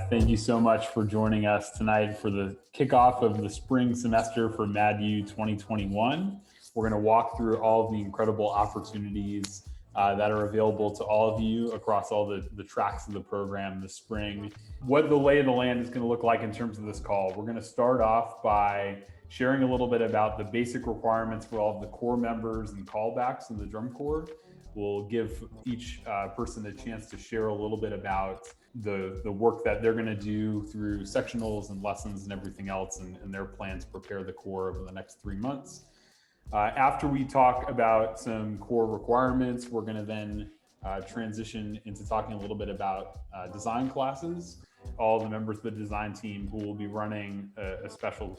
Thank you so much for joining us tonight for the kickoff of the spring semester for MadU 2021. We're going to walk through all of the incredible opportunities that are available to all of you across all the tracks of the program this spring. What the lay of the land is going to look like in terms of this call. We're going to start off by sharing a little bit about the basic requirements for all of the corps members and callbacks in the drum corps. We'll give each person a chance to share a little bit about the work that they're going to do through sectionals and lessons and everything else, and their plans to prepare the corps over the next 3 months. After we talk about some core requirements, we're going to then transition into talking a little bit about design classes. All the members of the design team who will be running a special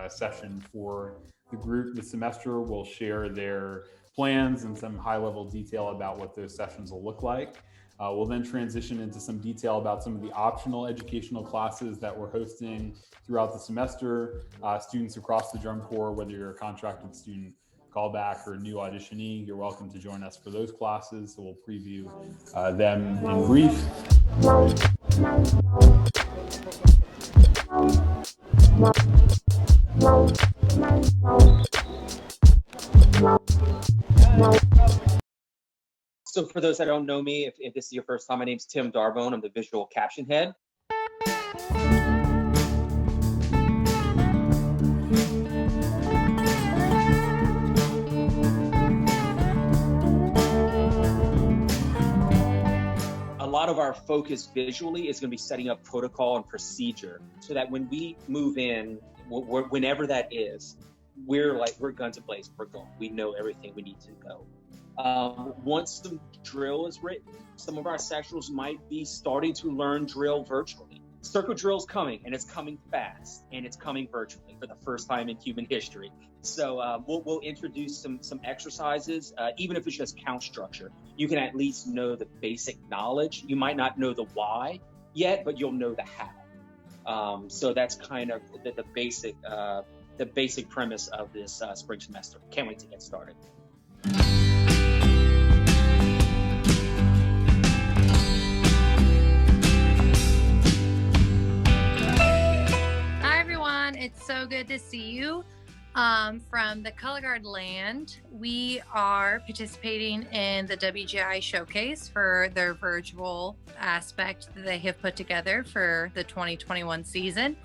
session for the group this semester will share their plans and some high-level detail about what those sessions will look like. We'll then transition into some detail about some of the optional educational classes that we're hosting throughout the semester. Students across the drum corps, whether you're a contracted student, callback, or a new auditionee, you're welcome to join us for those classes. So we'll preview them in brief. So for those that don't know me, if this is your first time, my name's Tim Darbone. I'm the visual caption head. A lot of our focus visually is going to be setting up protocol and procedure so that when we move in, whenever that is, we're guns ablaze. We're going. We know everything we need to go. Once the drill is written, some of our sectionals might be starting to learn drill virtually. Circle drill's coming, and it's coming fast, and it's coming virtually for the first time in human history. So we'll introduce some exercises, even if it's just count structure. You can at least know the basic knowledge. You might not know the why yet, but you'll know the how. So that's kind of the basic premise of this spring semester. Can't wait to get started. It's so good to see you. From the Color Guard land, we are participating in the WGI Showcase for their virtual aspect that they have put together for the 2021 season.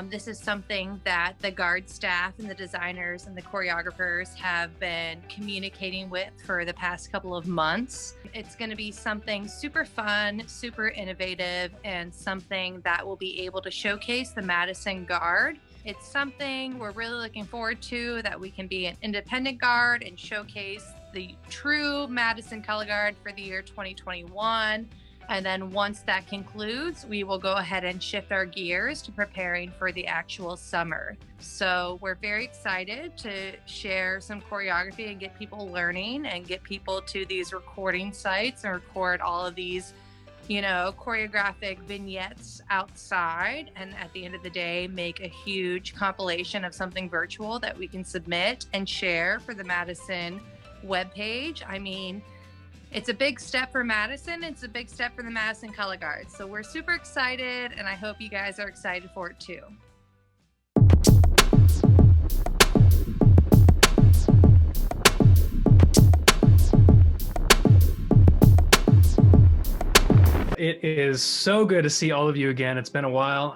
This is something that the Guard staff and the designers and the choreographers have been communicating with for the past couple of months. It's going to be something super fun, super innovative, and something that will be able to showcase the Madison Guard. It's something we're really looking forward to, that we can be an independent guard and showcase the true Madison Color Guard for the year 2021. And then once that concludes, we will go ahead and shift our gears to preparing for the actual summer. So we're very excited to share some choreography and get people learning and get people to these recording sites and record all of these choreographic vignettes outside, and at the end of the day, make a huge compilation of something virtual that we can submit and share for the Madison webpage. I mean, it's a big step for Madison. It's a big step for the Madison Color Guard. So we're super excited, and I hope you guys are excited for it too. It is so good to see all of you again. It's been a while.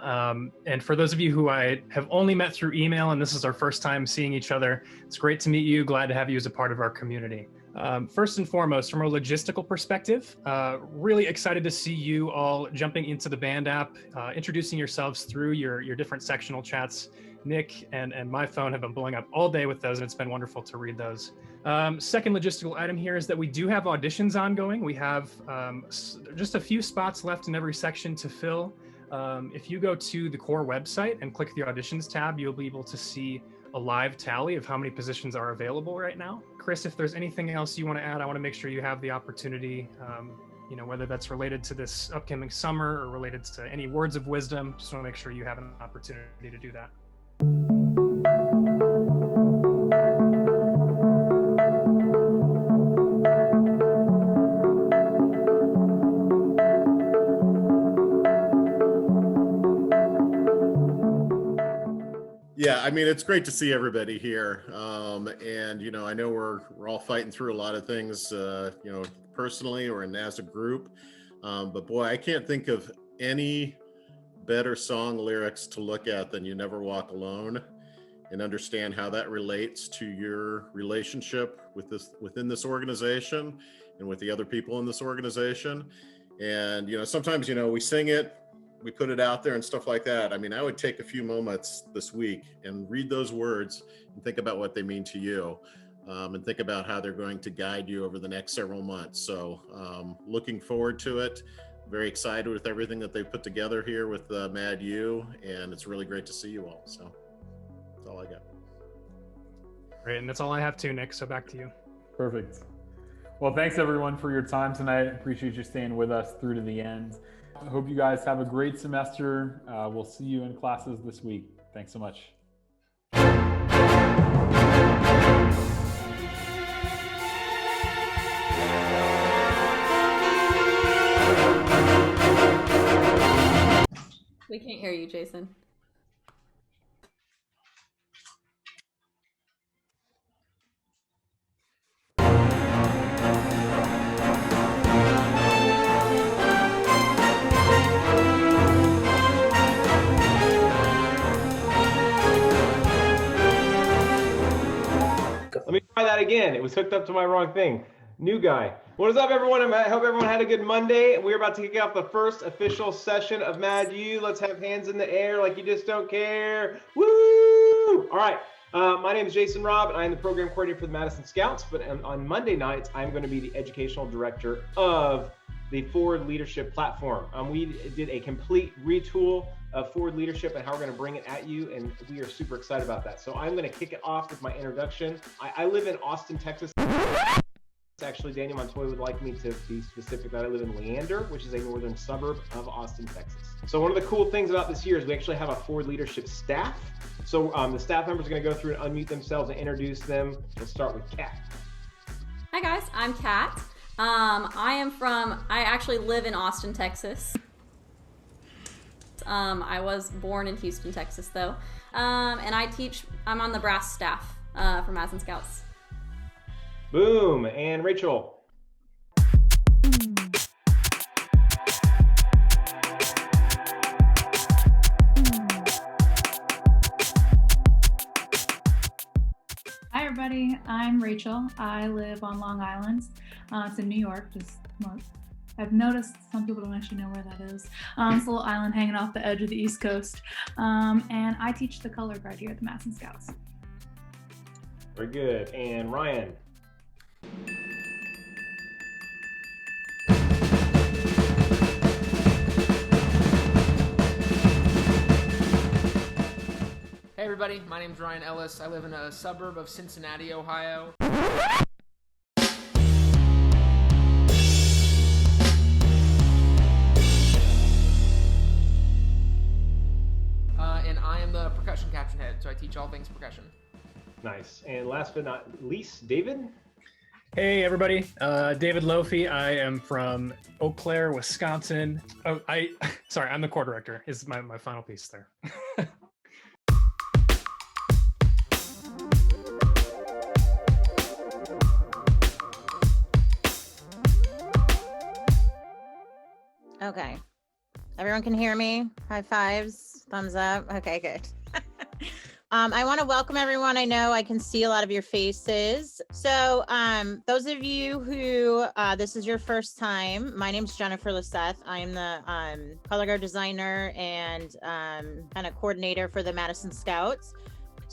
And for those of you who I have only met through email, and this is our first time seeing each other, it's great to meet you. Glad to have you as a part of our community. First and foremost, from a logistical perspective, really excited to see you all jumping into the band app, introducing yourselves through your different sectional chats. Nick and my phone have been blowing up all day with those, and it's been wonderful to read those. Second logistical item here is that we do have auditions ongoing. We have just a few spots left in every section to fill. If you go to the core website and click the auditions tab, you'll be able to see a live tally of how many positions are available right now. Chris, if there's anything else you want to add, I want to make sure you have the opportunity, whether that's related to this upcoming summer or related to any words of wisdom. Just want to make sure you have an opportunity to do that. Yeah, I mean, it's great to see everybody here. And, I know we're all fighting through a lot of things, personally or as a group. But boy, I can't think of any better song lyrics to look at than You Never Walk Alone, and understand how that relates to your relationship within this organization and with the other people in this organization. And, sometimes, we sing it, we put it out there and stuff like that. I mean, I would take a few moments this week and read those words and think about what they mean to you, and think about how they're going to guide you over the next several months. So looking forward to it. Very excited with everything that they've put together here with MadU, and it's really great to see you all. So that's all I got. Great, and that's all I have too, Nick. So back to you. Perfect. Well, thanks everyone for your time tonight. Appreciate you staying with us through to the end. I hope you guys have a great semester. We'll see you in classes this week. Thanks so much. We can't hear you, Jason. Let me try that again. It was hooked up to my wrong thing. New guy. What is up, everyone? I hope everyone had a good Monday. We're about to kick off the first official session of MadU. Let's have hands in the air like you just don't care. Woo! All right. My name is Jason Robb, and I am the program coordinator for the Madison Scouts. But on Monday nights, I'm going to be the educational director of the Forward Leadership platform. We did a complete retool of Forward Leadership and how we're going to bring it at you, and we are super excited about that. So I'm going to kick it off with my introduction. I live in Austin, Texas. Actually, Daniel Montoya would like me to be specific that I live in Leander, which is a northern suburb of Austin, Texas. So one of the cool things about this year is we actually have a Forward Leadership staff. So the staff members are going to go through and unmute themselves and introduce them. Let's start with Kat. Hi guys, I'm Kat. I actually live in Austin, Texas. I was born in Houston, Texas though. And I'm on the brass staff for Madison Scouts. Boom. And Rachel. Hi everybody, I'm Rachel. I live on Long Island. It's in New York. I've noticed some people don't actually know where that is. It's a little island hanging off the edge of the East Coast. And I teach the color guard here at the Madison Scouts. Very good. And Ryan. Hey everybody, my name's Ryan Ellis. I live in a suburb of Cincinnati, Ohio. And I am the percussion caption head, so I teach all things percussion. Nice. And last but not least, David. Hey everybody, David Lofi. I am from Eau Claire, Wisconsin. Sorry, I'm the core director. Is my final piece there. Okay. Everyone can hear me? High fives, thumbs up. Okay, good. I want to welcome everyone. I know I can see a lot of your faces. So those of you who this is your first time, my name's Jennifer Lisseth. I'm the color guard designer and kind of coordinator for the Madison Scouts.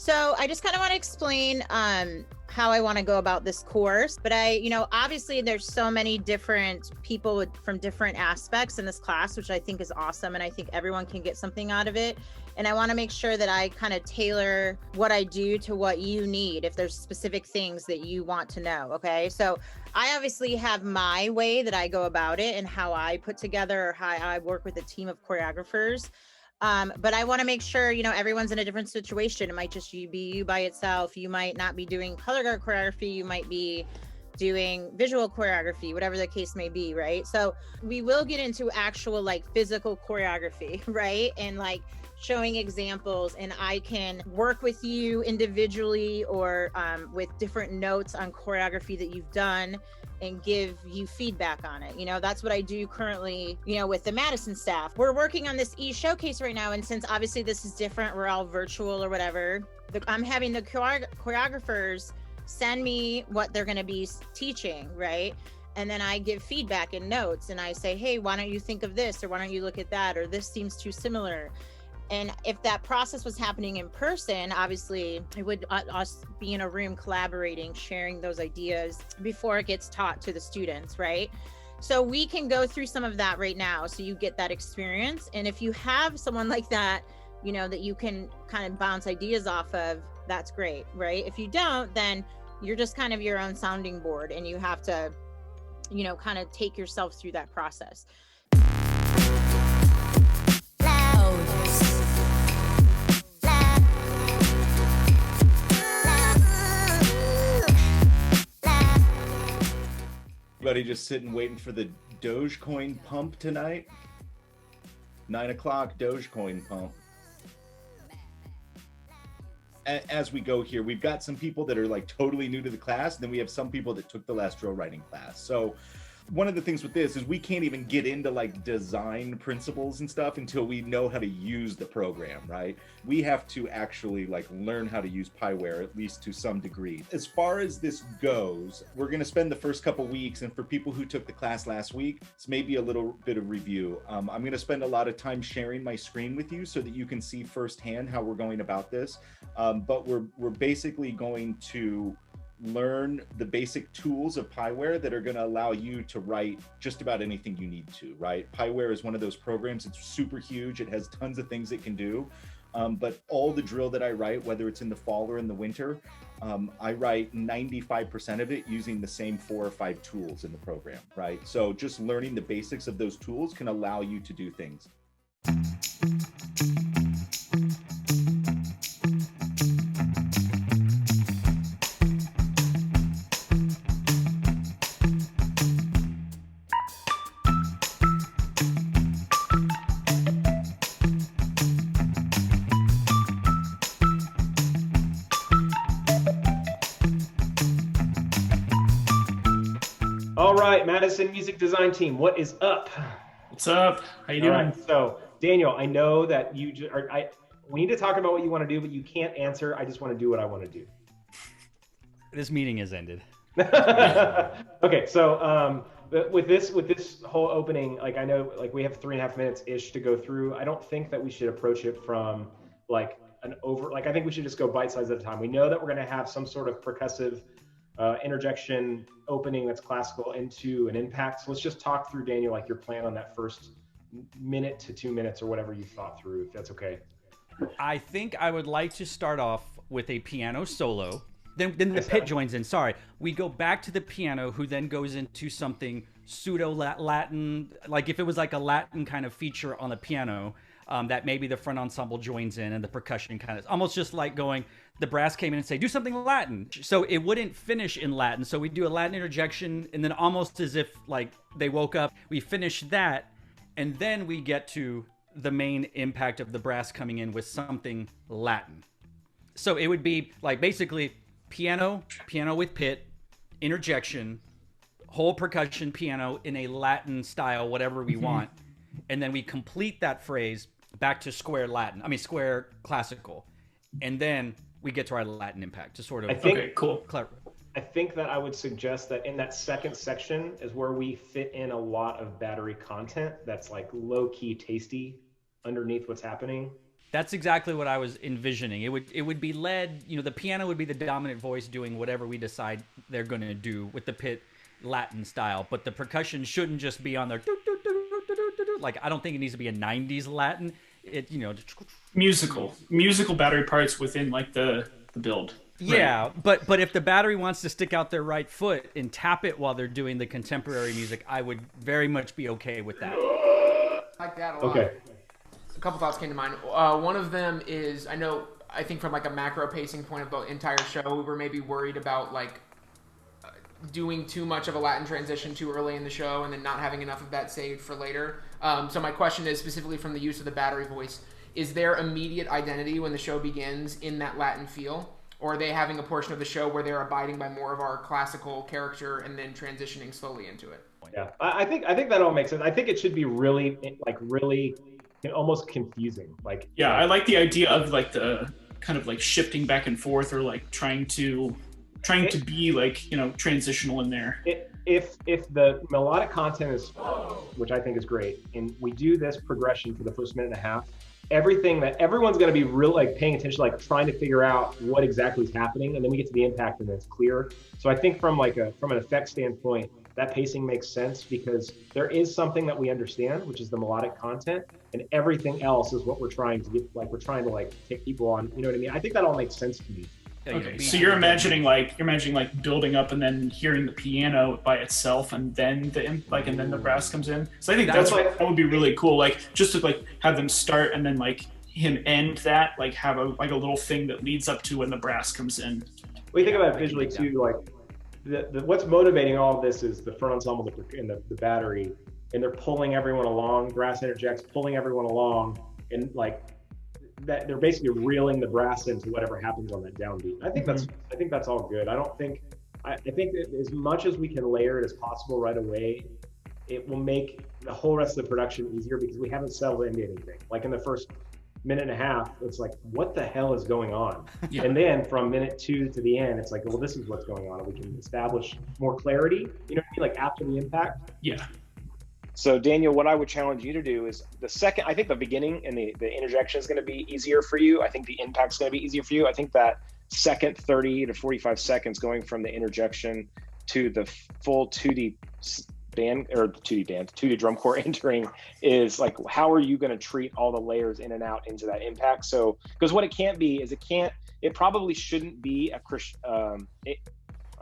So I just kind of want to explain how I want to go about this course. But obviously there's so many different people from different aspects in this class, which I think is awesome. And I think everyone can get something out of it. And I want to make sure that I kind of tailor what I do to what you need, if there's specific things that you want to know. Okay. So I obviously have my way that I go about it and how I put together or how I work with a team of choreographers. But I want to make sure, everyone's in a different situation. It might just be you by itself. You might not be doing color guard choreography. You might be doing visual choreography, whatever the case may be, right? So we will get into actual physical choreography, right? And showing examples, and I can work with you individually or with different notes on choreography that you've done and give you feedback on it. That's what I do currently, with the Madison staff. We're working on this e-showcase right now. And since obviously this is different, we're all virtual or whatever, I'm having the choreographers send me what they're gonna be teaching, right? And then I give feedback and notes and I say, hey, why don't you think of this? Or why don't you look at that? Or this seems too similar. And if that process was happening in person, obviously it would us be in a room collaborating, sharing those ideas before it gets taught to the students, right? So we can go through some of that right now so you get that experience. And if you have someone like that, that you can kind of bounce ideas off of, that's great, right? If you don't, then you're just kind of your own sounding board and you have to, kind of take yourself through that process. Everybody just sitting waiting for the Dogecoin pump tonight. 9 o'clock Dogecoin pump. As we go here, we've got some people that are totally new to the class, and then we have some people that took the last drill writing class. So one of the things with this is we can't even get into design principles and stuff until we know how to use the program, right? We have to actually learn how to use Pieware, at least to some degree. As far as this goes, we're going to spend the first couple weeks, and for people who took the class last week, it's maybe a little bit of review. I'm going to spend a lot of time sharing my screen with you so that you can see firsthand how we're going about this. But we're basically going to learn the basic tools of Pieware that are going to allow you to write just about anything you need to, right? Pieware is one of those programs. It's super huge. It has tons of things it can do. But all the drill that I write, whether it's in the fall or in the winter, I write 95% of it using the same 4 or 5 tools in the program, right? So just learning the basics of those tools can allow you to do things. All right, Madison Music Design Team, what is up? What's up? How you doing? All right, so Daniel, I know that we need to talk about what you want to do, but you can't answer. I just want to do what I want to do. This meeting has ended. Okay, so with this whole opening, I know we have 3.5 minutes ish to go through. I don't think that we should approach it from I think we should just go bite size at a time. We know that we're going to have some sort of percussive interjection opening that's classical into an impact. So let's just talk through, Daniel, your plan on that first minute to 2 minutes or whatever you thought through, if that's okay. I think I would like to start off with a piano solo. Then the pit joins in. Sorry. We go back to the piano, who then goes into something pseudo-Latin, if it was a Latin kind of feature on the piano, that maybe the front ensemble joins in and the percussion kind of, almost just going, the brass came in and say, do something Latin. So it wouldn't finish in Latin. So we do a Latin interjection, and then almost as if they woke up, we finish that, and then we get to the main impact of the brass coming in with something Latin. So it would be basically piano with pit, interjection, whole percussion piano in a Latin style, whatever we want. And then we complete that phrase back to square classical. And then we get to our Latin impact to sort of. Okay, cool. I think that I would suggest that in that second section is where we fit in a lot of battery content that's low key tasty underneath what's happening. That's exactly what I was envisioning. It would be led, the piano would be the dominant voice doing whatever we decide they're going to do with the pit Latin style, but the percussion shouldn't just be on their like, I don't think it needs to be a 90s Latin. Musical battery parts within like the build. Yeah, right. but if the battery wants to stick out their right foot and tap it while they're doing the contemporary music, I would very much be okay with that. I like that a lot. Okay. A couple thoughts came to mind. One of them is, I think from like a macro pacing point of the entire show, we were maybe worried about like doing too much of a Latin transition too early in the show and then not having enough of that saved for later. So my question is specifically from the use of the battery voice, is there immediate identity when the show begins in that Latin feel? Or are they having a portion of the show where they're abiding by more of our classical character and then transitioning slowly into it? Yeah, I think that all makes sense. I think it should be really almost confusing. I like the idea of like the kind of like shifting back and forth, or like trying to be like, transitional in there. If the melodic content is, which I think is great, and we do this progression for the first minute and a half, everyone's going to be real like paying attention, like trying to figure out what exactly is happening, and then we get to the impact and then it's clear. So I think from an effect standpoint, that pacing makes sense because there is something that we understand, which is the melodic content, and everything else is what we're trying to get, like we're trying to like take people on, you know what I mean? I think that all makes sense to me. Okay, so you're imagining like building up and then hearing the piano by itself, and then the brass comes in. So I think that would be really cool. Like just to like have them start and then like him end that, like have a little thing that leads up to when the brass comes in. We think about it visually too. Like what's motivating all of this is the front ensemble and the battery, and they're pulling everyone along. Brass interjects, pulling everyone along, and like that they're basically reeling the brass into whatever happens on that downbeat. I think that's all good. I think that as much as we can layer it as possible right away, it will make the whole rest of the production easier because we haven't settled into anything. Like in the first minute and a half, it's like, what the hell is going on? Yeah. And then from minute 2 to the end, it's like, well, this is what's going on. And we can establish more clarity, you know what I mean? Like after the impact. Yeah. So Daniel, what I would challenge you to do is I think the beginning and the interjection is going to be easier for you. I think the impact is going to be easier for you. I think that second 30 to 45 seconds going from the interjection to the full 2D drum corps entering is like, how are you going to treat all the layers in and out into that impact? So, because what it can't be is it probably shouldn't be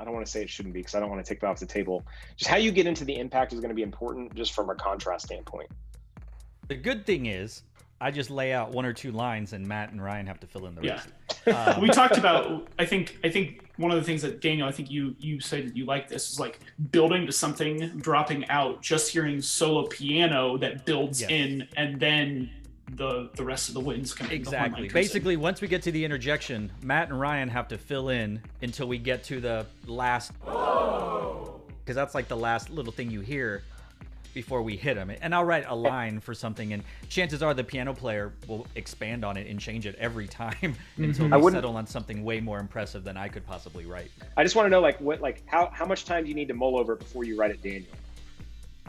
I don't want to say it shouldn't be because I don't want to take that off the table. Just how you get into the impact is going to be important just from a contrast standpoint. The good thing is I just lay out 1 or 2 lines and Matt and Ryan have to fill in the rest. We talked about, I think one of the things that Daniel, I think you said that you like this is like building to something, dropping out, just hearing solo piano that builds in, and then the rest of the winds come in. Exactly. Basically, once we get to the interjection, Matt and Ryan have to fill in until we get to the last, because that's like the last little thing you hear before we hit them. And I'll write a line for something, and chances are the piano player will expand on it and change it every time until we settle on something way more impressive than I could possibly write. I just want to know how much time do you need to mull over before you write it, Daniel?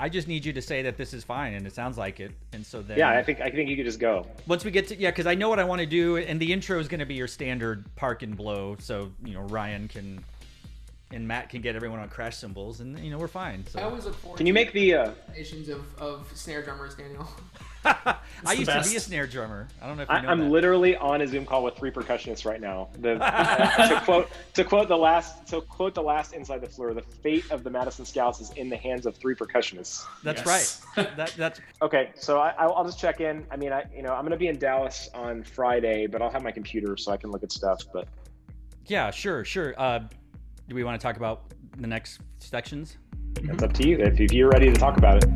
I just need you to say that this is fine, and it sounds like it, and so then. Yeah, I think you could just go. Once we get to because I know what I want to do, and the intro is going to be your standard park and blow, so Ryan and Matt can get everyone on crash cymbals, and we're fine. So. I always look forward. Can you make the nations of snare drummers, Daniel? I used to be a snare drummer. I don't know if you know I'm literally on a Zoom call with 3 percussionists right now. To quote the last Inside the Fleur, the fate of the Madison Scouts is in the hands of 3 percussionists. That's right. That's okay. So I'll just check in. I mean, I'm going to be in Dallas on Friday, but I'll have my computer so I can look at stuff. But yeah, sure. Do we want to talk about the next sections? It's up to you if you're ready to talk about it.